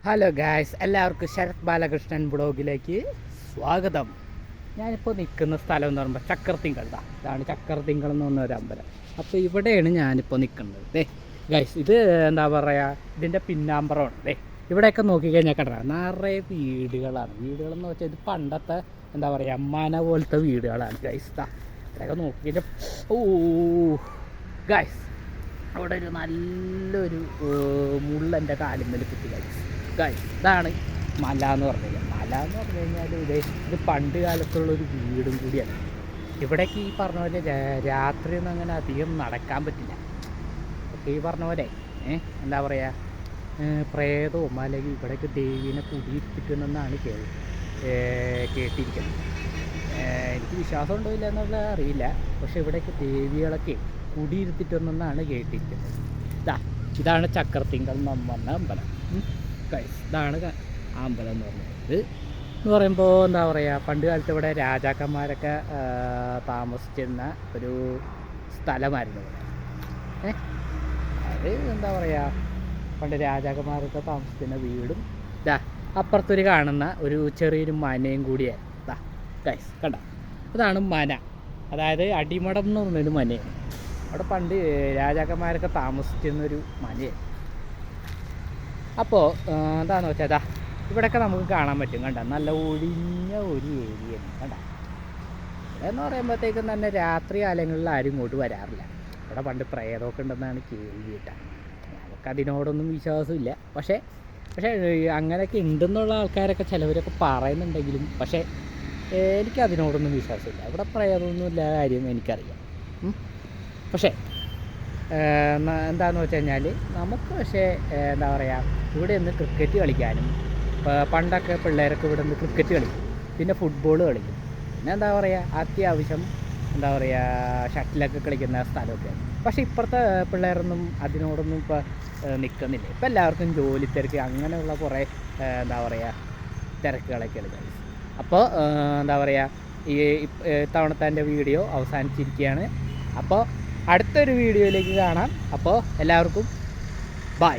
Hello guys, എല്ലാവർക്കും ശരത് ബാലകൃഷ്ണൻ ബ്ലോഗിലേക്ക് സ്വാഗതം. ഞാനിപ്പോൾ നിൽക്കുന്ന സ്ഥലം എന്ന് പറയുമ്പോൾ ചക്കർത്തിങ്കൾ. ഇതാണ് ചക്കർത്തിങ്കൾ എന്ന് പറഞ്ഞൊരു അമ്പലം. അപ്പോൾ ഇവിടെയാണ് ഞാനിപ്പോൾ നിൽക്കുന്നത്. ഗായ്സ്, ഇത് എന്താ പറയുക, ഇതിൻ്റെ പിന്നാമ്പറമാണ്. ഇവിടെയൊക്കെ നോക്കിക്കഴിഞ്ഞാൽ കണ്ടാ നിറയെ വീടുകളെന്ന് വെച്ചാൽ ഇത് പണ്ടത്തെ എന്താ പറയുക അമ്മാന പോലത്തെ വീടുകളാണ് ഗായ്സ്. ഇവിടെയൊക്കെ നോക്കിക്കഴിഞ്ഞാൽ ഗായ്സ്, അവിടെ ഒരു നല്ലൊരു മുള്ളൻ്റെ കാലിന്മേൽ കുത്തി ഗായ്സ്. ഇതാണ് മല എന്ന് പറഞ്ഞു കഴിഞ്ഞാൽ ഇത് പണ്ട് കാലത്തുള്ളൊരു വീടും കൂടിയാണ്. ഇവിടേക്ക് ഈ പറഞ്ഞ പോലെ രാത്രിയൊന്നും അങ്ങനെ അധികം നടക്കാൻ പറ്റില്ല. ഒക്കെ ഈ പറഞ്ഞ പോലെ എന്താ പറയുക, പ്രേതവും അല്ലെങ്കിൽ ഇവിടേക്ക് ദേവീനെ കുടിയിരുത്തിക്കുന്നെന്നാണ് കേട്ടിരിക്കുന്നത്. എനിക്ക് വിശ്വാസം ഉണ്ടോ ഇല്ല എന്നുള്ളത് അറിയില്ല. പക്ഷെ ഇവിടേക്ക് ദേവികളൊക്കെ കുടിയിരുത്തിട്ടുണ്ടെന്നാണ് കേട്ടിരിക്കുന്നത്. ഇതാണ് ചക്കർത്തിങ്കൾ എന്ന് പറഞ്ഞ അമ്പലം. ഇതാണ് ആ അമ്പലം എന്ന് പറയുന്നത്. എന്ന് പറയുമ്പോൾ എന്താ പറയുക, പണ്ട് കാലത്ത് ഇവിടെ രാജാക്കന്മാരൊക്കെ താമസിച്ചിരുന്ന ഒരു സ്ഥലമായിരുന്നു ഇവിടെ. അത് എന്താ പറയുക, പണ്ട് രാജാക്കന്മാരൊക്കെ താമസിക്കുന്ന വീടും അപ്പുറത്തൊരു കാണുന്ന ഒരു ചെറിയൊരു മനയും കൂടിയായിരുന്നു. ഗൈസ് കണ്ട, ഇതാണ് മന, അതായത് അടിമടം എന്ന് പറഞ്ഞൊരു മനയാണ്. അവിടെ പണ്ട് രാജാക്കന്മാരൊക്കെ താമസിച്ചിരുന്നൊരു മനയാണ്. അപ്പോൾ എന്താണെന്ന് വെച്ചാൽ ഇവിടെയൊക്കെ നമുക്ക് കാണാൻ പറ്റും. കണ്ട, നല്ല ഒഴിഞ്ഞ ഒരു ഏരിയയാണ്. കണ്ട, ഇവിടെ എന്ന് പറയുമ്പോഴത്തേക്കും തന്നെ രാത്രി കാലങ്ങളിൽ ആരും ഇങ്ങോട്ട് വരാറില്ല. ഇവിടെ പണ്ട് പ്രേതമൊക്കെ ഉണ്ടെന്നാണ് കേൾവി കേട്ടാൽ. നമുക്കതിനോടൊന്നും വിശ്വാസമില്ല. പക്ഷേ അങ്ങനെയൊക്കെ ഉണ്ടെന്നുള്ള ആൾക്കാരൊക്കെ ചിലവരൊക്കെ പറയുന്നുണ്ടെങ്കിലും പക്ഷേ എനിക്കതിനോടൊന്നും വിശ്വാസമില്ല. ഇവിടെ പ്രേതമൊന്നും ഇല്ല കാര്യം എനിക്കറിയാം. പക്ഷേ എന്താണെന്ന് വെച്ച് കഴിഞ്ഞാൽ നമുക്ക് പക്ഷേ എന്താ പറയുക, ഇവിടെ നിന്ന് ക്രിക്കറ്റ് കളിക്കാനും, പണ്ടൊക്കെ പിള്ളേരൊക്കെ ഇവിടെ നിന്ന് ക്രിക്കറ്റ് കളിക്കും, പിന്നെ ഫുട്ബോൾ കളിക്കും, പിന്നെ എന്താ പറയുക അത്യാവശ്യം എന്താ പറയുക ഷട്ടിലൊക്കെ കളിക്കുന്ന സ്ഥലമൊക്കെ. പക്ഷേ ഇപ്പോഴത്തെ പിള്ളേരൊന്നും അതിനോടൊന്നും ഇപ്പോൾ നിൽക്കുന്നില്ല. ഇപ്പോൾ എല്ലാവർക്കും ജോലി തിരക്ക് അങ്ങനെയുള്ള കുറേ എന്താ പറയുക തിരക്കുകളൊക്കെ കളിക്കും. അപ്പോൾ എന്താ പറയുക, ഈ തവണത്തെ എൻ്റെ വീഡിയോ അവസാനിച്ചിരിക്കുകയാണ്. അപ്പോൾ അടുത്തൊരു വീഡിയോയിലേക്ക് കാണാം. അപ്പോൾ എല്ലാവർക്കും ബൈ.